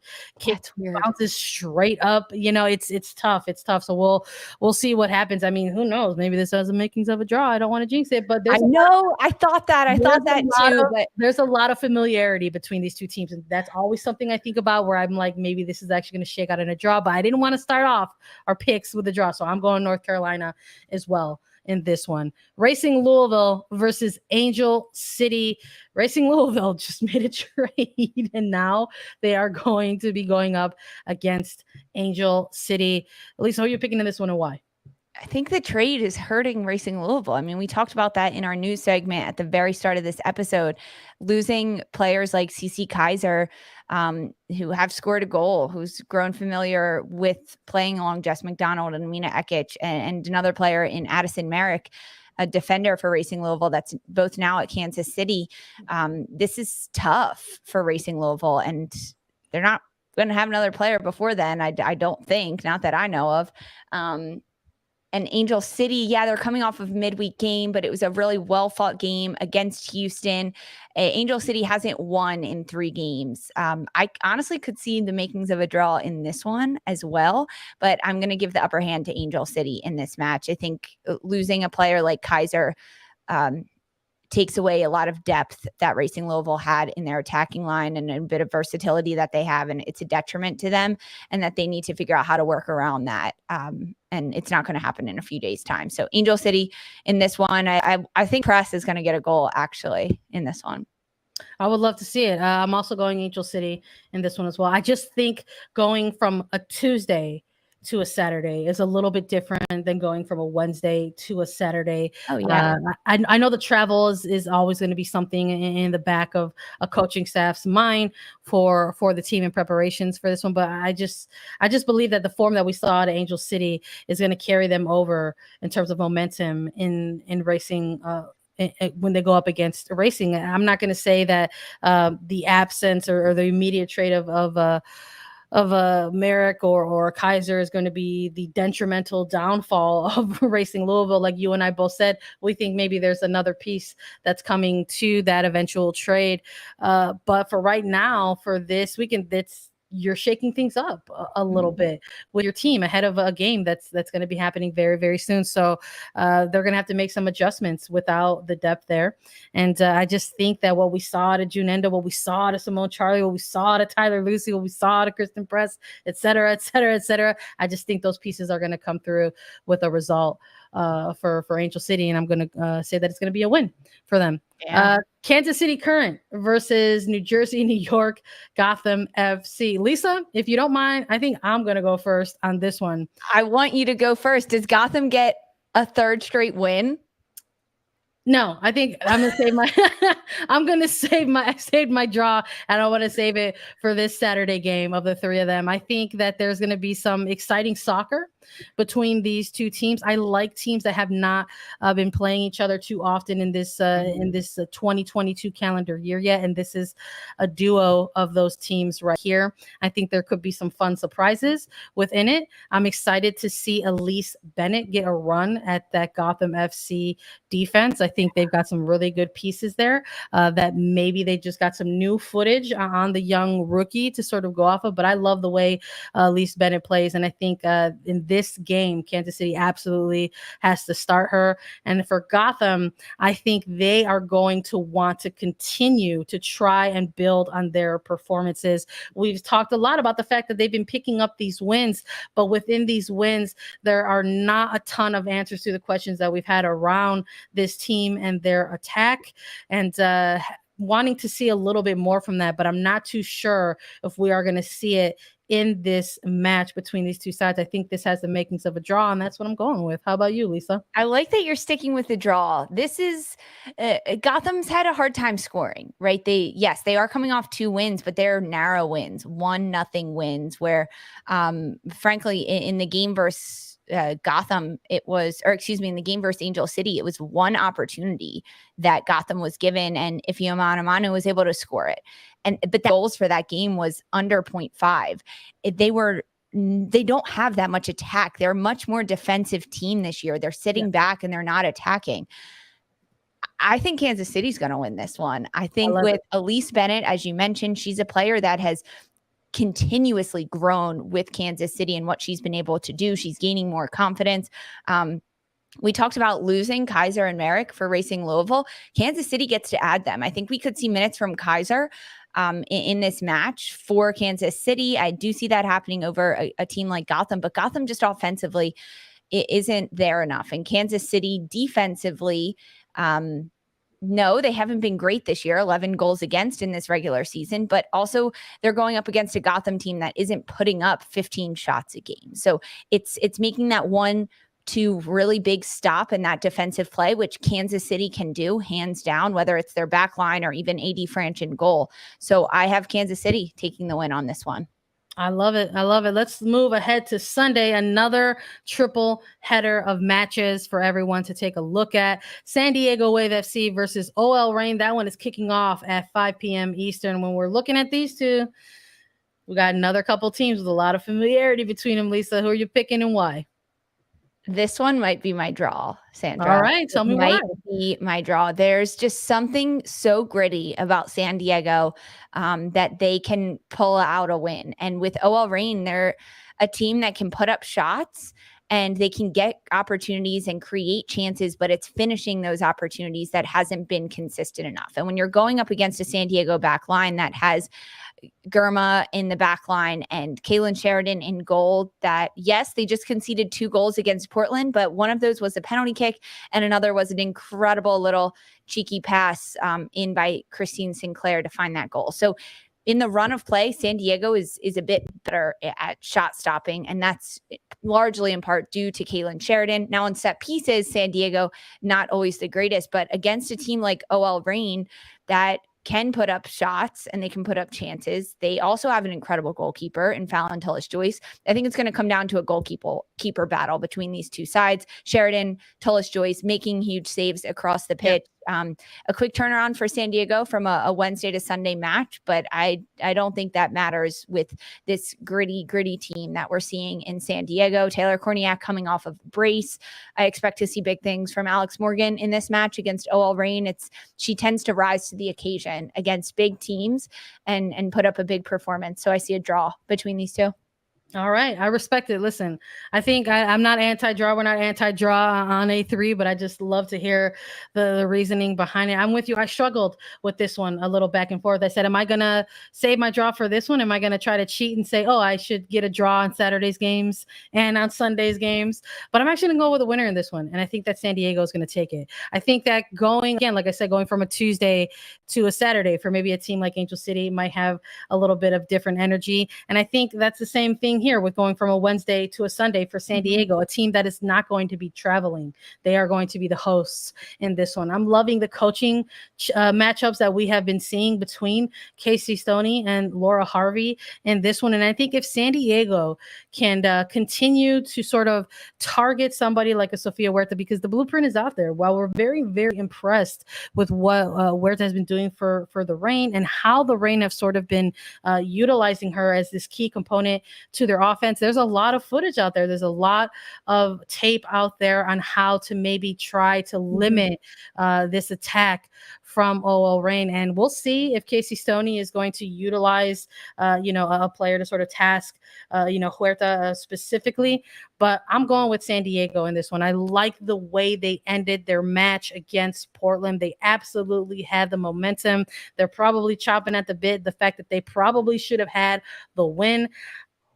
bounces straight up. It's tough. It's tough. So we'll see what happens. I mean, who knows? Maybe this has the makings of a draw. I don't want to jinx it, but I thought that too. But there's a lot of familiarity between these two teams, and that's always something I think about, where I'm like, maybe this is actually going to shake out in a draw. But I didn't want to start off our picks with a draw, so I'm going North Carolina as well in this one. Racing Louisville versus Angel City. Racing Louisville just made a trade, and now they are going to be going up against Angel City. Lisa, who are you picking in this one and why? I think the trade is hurting Racing Louisville. I mean, we talked about that in our news segment at the very start of this episode. Losing players like Cece Kaiser, who have scored a goal, who's grown familiar with playing along Jess McDonald and Mina Ekic, and another player in Addison Merrick, a defender for Racing Louisville that's both now at Kansas City. This is tough for Racing Louisville, and they're not going to have another player before then. I don't think, not that I know of. And Angel City, yeah, they're coming off of midweek game, but it was a really well-fought game against Houston. Angel City hasn't won in 3 games. I honestly could see the makings of a draw in this one as well, but I'm going to give the upper hand to Angel City in this match. I think losing a player like Kaiser takes away a lot of depth that Racing Louisville had in their attacking line and a bit of versatility that they have, and it's a detriment to them, and that they need to figure out how to work around that. And it's not going to happen in a few days' time. So Angel City in this one, I think Press is going to get a goal actually in this one. I would love to see it. I'm also going Angel City in this one as well. I just think going from a Tuesday to a Saturday is a little bit different than going from a Wednesday to a Saturday. Oh yeah. I know the travel is always going to be something in the back of a coaching staff's mind for the team in preparations for this one. But I just believe that the form that we saw at Angel City is going to carry them over in terms of momentum in racing, when they go up against Racing. I'm not going to say that the absence or the immediate trade of Merrick or Kaiser is going to be the detrimental downfall of Racing Louisville. Like you and I both said, we think maybe there's another piece that's coming to that eventual trade. But for right now, for this weekend, you're shaking things up a little bit with your team ahead of a game that's going to be happening very, very soon. So they're going to have to make some adjustments without the depth there. And I just think that what we saw to June Endo, what we saw to Simone Charlie, what we saw to Tyler Lucy, what we saw to Kristen Press, et cetera, et cetera, et cetera. I just think those pieces are going to come through with a result for Angel City. And I'm going to say that it's going to be a win for them. Yeah. Kansas City Current versus New Jersey, New York, Gotham FC. Lisa, if you don't mind, I think I'm going to go first on this one. I want you to go first. Does Gotham get a 3rd straight win? No, I think I'm gonna save my I'm gonna save my draw, and I want to save it for this Saturday game of the 3 of them. I think that there's gonna be some exciting soccer between these 2 teams. I like teams that have not been playing each other too often in this 2022 calendar year yet, and this is a duo of those teams right here. I think there could be some fun surprises within it. I'm excited to see Elise Bennett get a run at that Gotham FC defense. I think they've got some really good pieces there that maybe they just got some new footage on the young rookie to sort of go off of. But I love the way Elise Bennett plays, and I think in this game, Kansas City absolutely has to start her. And for Gotham, I think they are going to want to continue to try and build on their performances. We've talked a lot about the fact that they've been picking up these wins, but within these wins, there are not a ton of answers to the questions that we've had around this team and their attack, and wanting to see a little bit more from that. But I'm not too sure if we are going to see it in this match between these 2 sides. I think this has the makings of a draw, and that's what I'm going with. How about you, Lisa? I like that you're sticking with the draw. This is Gotham's had a hard time scoring, right? They are coming off 2 wins, but they're narrow wins, 1-0 wins, where frankly in the game versus Gotham, in the game versus Angel City, it was 1 opportunity that Gotham was given, and Ifeoma Onumonu was able to score it. But the goals for that game was under 0.5. They don't have that much attack. They're a much more defensive team this year. They're sitting back and they're not attacking. I think Kansas City's going to win this one. I think with Elise Bennett, as you mentioned, she's a player that has continuously grown with Kansas City and what she's been able to do. She's gaining more confidence. We talked about losing Kaiser and Merrick for Racing Louisville. Kansas City gets to add them. I think we could see minutes from Kaiser in this match for Kansas City. I do see that happening over a team like Gotham, but Gotham just offensively it isn't there enough. And Kansas City defensively, no, they haven't been great this year, 11 goals against in this regular season, but also they're going up against a Gotham team that isn't putting up 15 shots a game. So it's making that 1-2 really big stop in that defensive play, which Kansas City can do hands down, whether it's their back line or even AD Franch in goal. So I have Kansas City taking the win on this one. I love it. I love it. Let's move ahead to Sunday. Another triple header of matches for everyone to take a look at. San Diego Wave FC versus OL Reign. That one is kicking off at 5 p.m. Eastern. When we're looking at these two, we got another couple teams with a lot of familiarity between them. Lisa, who are you picking and why? This one might be my draw, Sandra. All right, tell me why. Might be my draw. There's just something so gritty about San Diego that they can pull out a win. And with OL Reign, they're a team that can put up shots and they can get opportunities and create chances, but it's finishing those opportunities that hasn't been consistent enough. And when you're going up against a San Diego back line that has Germa in the back line and Kaylin Sheridan in goal, that yes, they just conceded 2 goals against Portland, but one of those was a penalty kick and another was an incredible little cheeky pass in by Christine Sinclair to find that goal. So in the run of play, San Diego is a bit better at shot stopping, and that's largely in part due to Kaylin Sheridan. Now on set pieces, San Diego, not always the greatest, but against a team like OL Reign that can put up shots and they can put up chances. They also have an incredible goalkeeper in Fallon Tullis-Joyce. I think it's going to come down to a goalkeeper battle between these two sides. Sheridan, Tullis-Joyce making huge saves across the pitch. A quick turnaround for San Diego from a Wednesday to Sunday match, but I don't think that matters with this gritty team that we're seeing in San Diego. Taylor Korniak coming off of brace. I expect to see big things from Alex Morgan in this match against OL Reign. She tends to rise to the occasion against big teams and put up a big performance. So I see a draw between these two. All right. I respect it. Listen, I think I'm not anti-draw. We're not anti-draw on A3, but I just love to hear the reasoning behind it. I'm with you. I struggled with this one a little back and forth. I said, am I going to save my draw for this one? Am I going to try to cheat and say, oh, I should get a draw on Saturday's games and on Sunday's games? But I'm actually going to go with a winner in this one. And I think that San Diego is going to take it. I think that going, again, like I said, going from a Tuesday to a Saturday for maybe a team like Angel City might have a little bit of different energy. And I think that's the same thing here with going from a Wednesday to a Sunday for San Diego, a team that is not going to be traveling. They are going to be the hosts in this one. I'm loving the coaching matchups that we have been seeing between Casey Stoney and Laura Harvey in this one. And I think if San Diego can continue to sort of target somebody like a Sofia Huerta, because the blueprint is out there. While we're very, very impressed with what Huerta has been doing for the Reign and how the Reign have sort of been utilizing her as this key component to their offense, there's a lot of footage out there. There's a lot of tape out there on how to maybe try to limit this attack from OL Reign. And we'll see if Casey Stoney is going to utilize, a player to sort of task, Huerta specifically. But I'm going with San Diego in this one. I like the way they ended their match against Portland. They absolutely had the momentum. They're probably chopping at the bit. The fact that they probably should have had the win.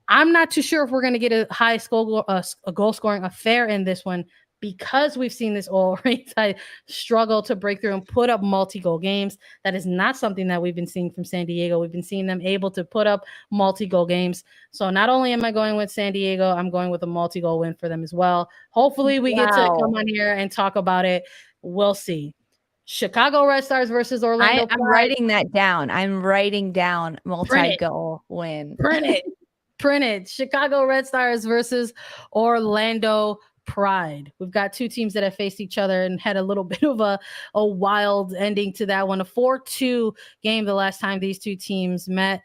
I'm not too sure if we're going to get a high goal scoring affair in this one, because we've seen this OL Reign side struggle to break through and put up multi-goal games. That is not something that we've been seeing from San Diego. We've been seeing them able to put up multi-goal games. So not only am I going with San Diego, I'm going with a multi-goal win for them as well. Hopefully we get to come on here and talk about it. We'll see. Chicago Red Stars versus Orlando Pride. I'm writing that down. I'm writing down multi-goal win. Print it. Chicago Red Stars versus Orlando Pride. We've got two teams that have faced each other and had a little bit of a wild ending to that one. A 4-2 game the last time these two teams met.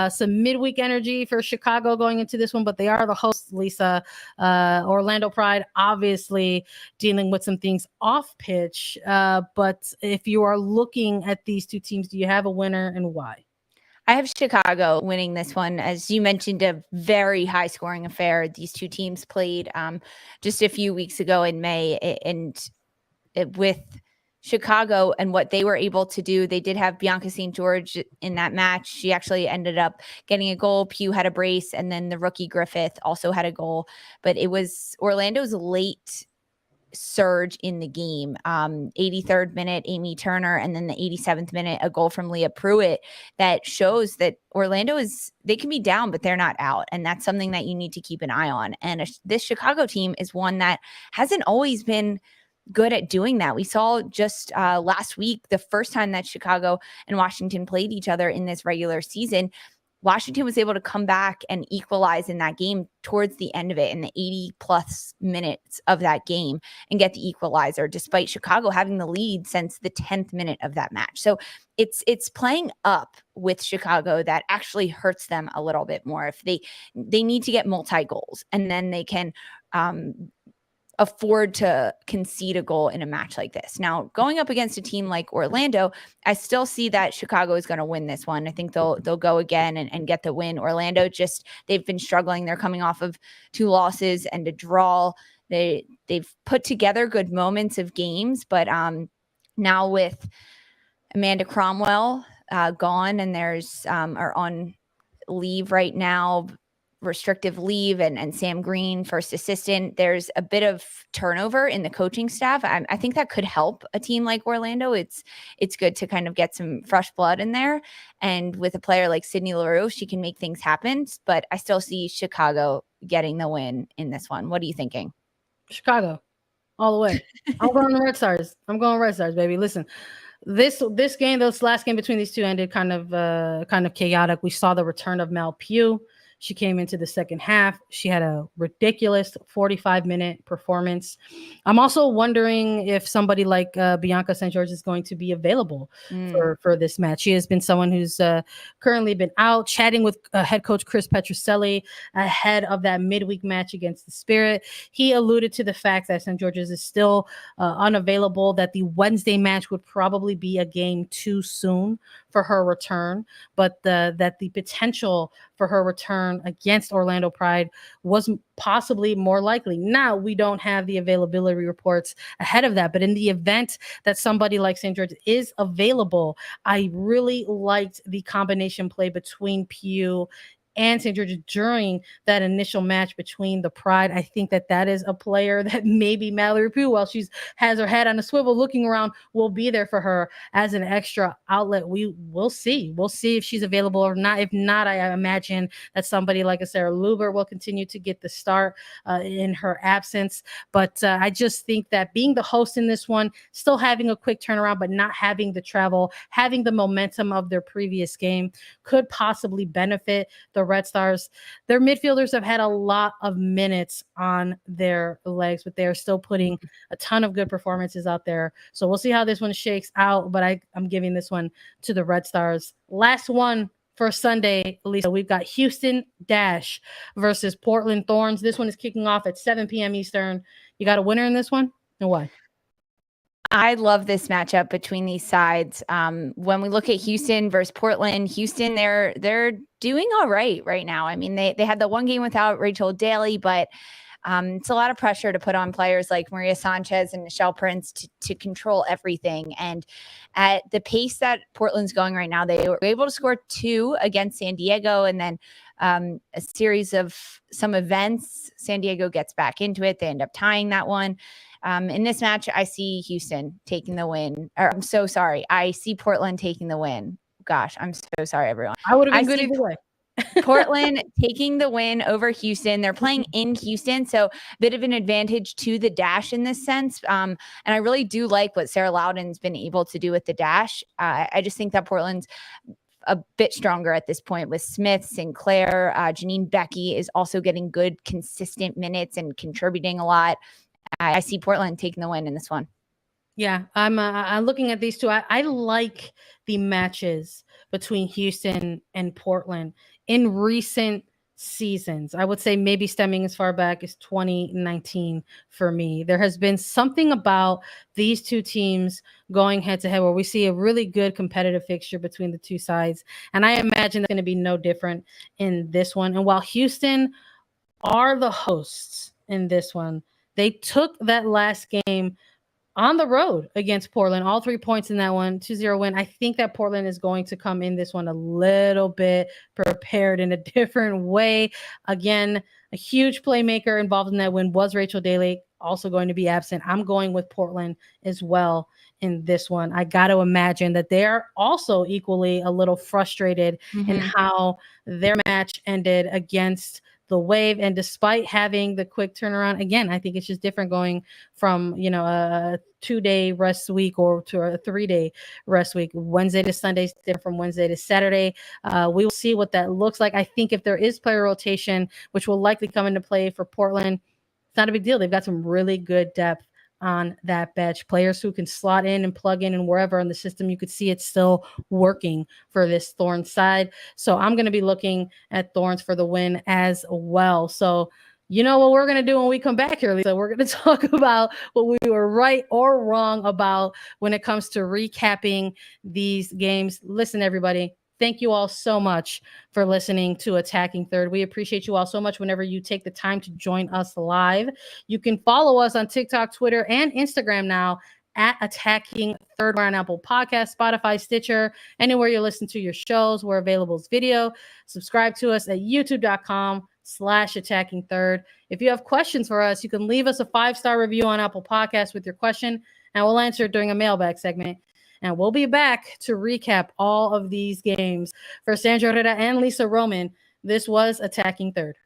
Some midweek energy for Chicago going into this one, but they are the hosts, Lisa. Orlando Pride obviously dealing with some things off pitch. But if you are looking at these two teams, do you have a winner and why? I have Chicago winning this one. As you mentioned, a very high scoring affair. These two teams played just a few weeks ago in May, and with Chicago and what they were able to do, they did have Bianca St. George in that match. She actually ended up getting a goal. Pugh had a brace, and then the rookie Griffith also had a goal. But it was Orlando's late surge in the game. 83rd minute, Amy Turner, and then the 87th minute, a goal from Leah Pruitt that shows that Orlando they can be down, but they're not out. And that's something that you need to keep an eye on. And this Chicago team is one that hasn't always been good at doing that. We saw just last week, the first time that Chicago and Washington played each other in this regular season, Washington was able to come back and equalize in that game towards the end of it in the 80 plus minutes of that game and get the equalizer, despite Chicago having the lead since the 10th minute of that match. So it's playing up with Chicago that actually hurts them a little bit more. If they need to get multi goals, and then they can afford to concede a goal in a match like this. Now, going up against a team like Orlando, I still see that Chicago is going to win this one. I think they'll go again and get the win. Orlando they've been struggling. They're coming off of 2 losses and a draw. They've put together good moments of games, but now with Amanda Cromwell gone, and there's are on leave right now, restrictive leave, and Sam Green, first assistant, there's a bit of turnover in the coaching staff. I think that could help a team like Orlando. It's good to kind of get some fresh blood in there. And with a player like Sydney Leroux, she can make things happen. But I still see Chicago getting the win in this one. What are you thinking? Chicago, all the way. I'm going Red Stars. I'm going Red Stars, baby. Listen, this game, this last game between these two ended kind of chaotic. We saw the return of Mel Pugh. She came into the second half. She had a ridiculous 45-minute performance. I'm also wondering if somebody like Bianca St. George is going to be available for this match. She has been someone who's currently been out chatting with head coach Chris Petrucelli ahead of that midweek match against the Spirit. He alluded to the fact that St. George's is still unavailable, that the Wednesday match would probably be a game too soon for her return, but that the potential for her return against Orlando Pride was possibly more likely. Now, we don't have the availability reports ahead of that, but in the event that somebody like St. George is available, I really liked the combination play between Pugh and St. George during that initial match between the Pride. I think that is a player that maybe Mallory Pugh, while she has her head on a swivel looking around, will be there for her as an extra outlet. We'll see. We'll see if she's available or not. If not, I imagine that somebody like a Sarah Luber will continue to get the start in her absence. But I just think that being the host in this one, still having a quick turnaround, but not having the travel, having the momentum of their previous game could possibly benefit the Red Stars. Their midfielders have had a lot of minutes on their legs, but they're still putting a ton of good performances out there. So we'll see how this one shakes out, but I'm giving this one to the Red Stars. Last one for Sunday, Lisa, we've got Houston Dash versus Portland Thorns. This one is kicking off at 7 p.m. Eastern. You got a winner in this one? And why? I love this matchup between these sides. When we look at Houston versus Portland, Houston, they're doing all right now. I mean, they had the one game without Rachel Daly, but it's a lot of pressure to put on players like Maria Sanchez and Michelle Prince to control everything. And at the pace that Portland's going right now, they were able to score 2 against San Diego, and then a series of some events, San Diego gets back into it. They end up tying that one. In this match, I see Houston taking the win. Or I'm so sorry. I see Portland taking the win. Gosh, I'm so sorry, everyone. I would have been good either way. Portland taking the win over Houston. They're playing in Houston, so a bit of an advantage to the Dash in this sense. And I really do like what Sarah Loudon's been able to do with the Dash. I just think that Portland's a bit stronger at this point with Smith, Sinclair. Janine Becky is also getting good, consistent minutes and contributing a lot. I see Portland taking the win in this one. Yeah, I'm looking at these two. I like the matches between Houston and Portland in recent seasons. I would say maybe stemming as far back as 2019 for me. There has been something about these two teams going head to head where we see a really good competitive fixture between the two sides. And I imagine that's going to be no different in this one. And while Houston are the hosts in this one, they took that last game on the road against Portland, all 3 points in that one, 2-0 win. I think that Portland is going to come in this one a little bit prepared in a different way. Again, a huge playmaker involved in that win was Rachel Daly, also going to be absent. I'm going with Portland as well in this one. I got to imagine that they're also equally a little frustrated in how their match ended against the Wave. And despite having the quick turnaround, again, I think it's just different going from, a 2-day rest week or to a 3-day rest week. Wednesday to Sunday is different from Wednesday to Saturday. We will see what that looks like. I think if there is player rotation, which will likely come into play for Portland, it's not a big deal. They've got some really good depth on that bench. Players who can slot in and plug in and wherever in the system, you could see it still working for this Thorns side. So I'm going to be looking at Thorns for the win as well. So You know what we're going to do when we come back here, Lisa? We're going to talk about what we were right or wrong about when it comes to recapping these games. Listen, everybody, thank you all so much for listening to Attacking Third. We appreciate you all so much whenever you take the time to join us live. You can follow us on TikTok, Twitter, and Instagram now at Attacking Third. We're on Apple Podcasts, Spotify, Stitcher, anywhere you listen to your shows. We're available as video. Subscribe to us at youtube.com/Attacking Third. If you have questions for us, you can leave us a 5-star review on Apple Podcasts with your question, and we'll answer it during a mailbag segment. And we'll be back to recap all of these games. For Sandra Herrera and Lisa Roman, this was Attacking Third.